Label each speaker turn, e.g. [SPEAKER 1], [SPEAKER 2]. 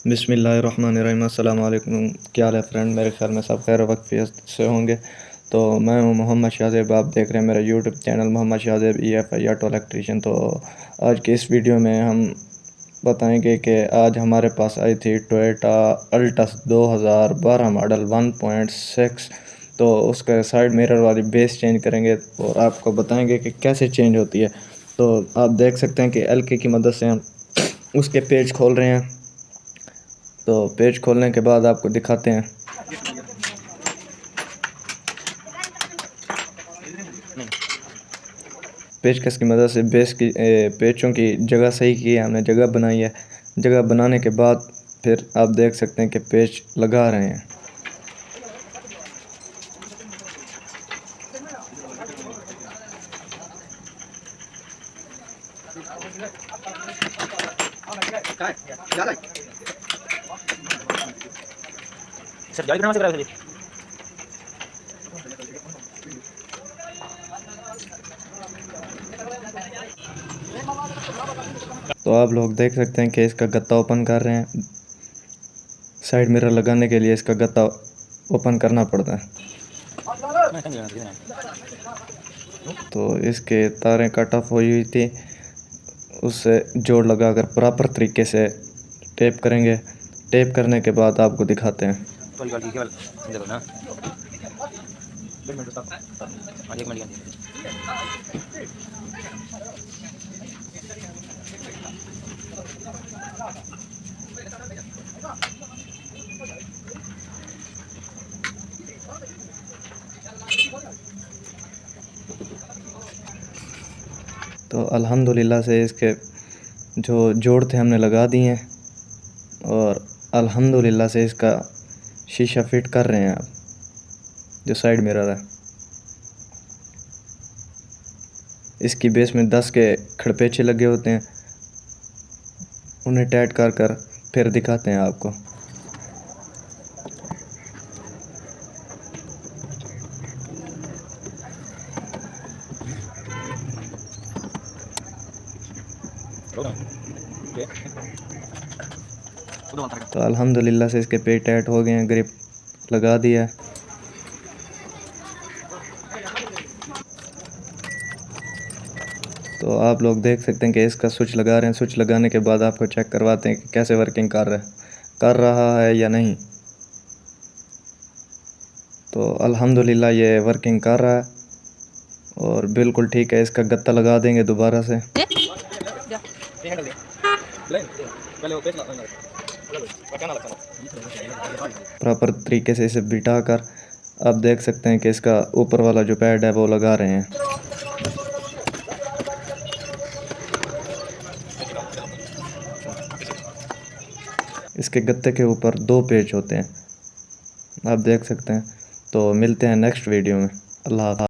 [SPEAKER 1] बिस्मिल्लाहिर्रहमानिर्रहीम। अस्सलाम वालेकुम। क्या हाल है फ्रेंड? मेरे ख्याल में सब खैर वक़्त से होंगे। तो मैं हूं मोहम्मद शाहज़ेब, आप देख रहे हैं मेरा YouTube channel Mohammad Shahzeb EFI auto electrician. तो आज की इस वीडियो में हम बताएंगे कि आज हमारे पास आई थी टोयोटा अल्टस 2012 मॉडल 1.6। तो उसका साइड मिरर वाली बेस चेंज करेंगे और आपको बताएंगे कि कैसे चेंज होती है। तो आप देख सकते हैं कि LK की मदद से हम उसके पेज खोल रहे हैं। तो पेज खोलने के बाद आपको दिखाते हैं। पेचकस की मदद से बेस की पेचों की जगह सही की है, हमने जगह बनाई है। जगह बनाने के बाद फिर आप देख सकते हैं कि पेच लगा रहे हैं। तो आप लोग देख सकते हैं कि इसका गत्ता ओपन कर रहे हैं। साइड मिरर लगाने के लिए इसका गत्ता ओपन करना पड़ता है। तो इसके तारें कट ऑफ हुई थी, उससे जोड़ लगाकर प्रॉपर तरीके से टेप करेंगे। टेप करने के बाद आपको दिखाते हैं। तो अल्हम्दुलिल्लाह से इसके जो जोड़ थे हमने लगा दिए हैं और अल्हम्दुलिल्लाह से इसका शीशा फिट कर रहे हैं। आप जो साइड मिरर है, इसकी बेस में 10 के खड़पेचे लगे होते हैं, उन्हें टाइट कर कर फिर दिखाते हैं आपको। तो अल्हम्दुलिल्लाह से इसके पेच टाइट हो गए हैं, ग्रिप लगा दिया है। तो आप लोग देख सकते हैं कि इसका स्विच लगा रहे हैं। स्विच लगाने के बाद आपको चेक करवाते हैं कि कैसे वर्किंग कर रहा है या नहीं। तो अल्हम्दुलिल्लाह ये वर्किंग कर रहा है और बिल्कुल ठीक है। इसका गत्ता लगा देंगे दोबारा से। प्रॉपर तरीके से इसे बिठा कर आप देख सकते हैं कि इसका ऊपर वाला जो पैड है वो लगा रहे हैं। इसके गत्ते के ऊपर 2 पेच होते हैं, आप देख सकते हैं। तो मिलते हैं नेक्स्ट वीडियो में। अल्लाह हाफ़िज़।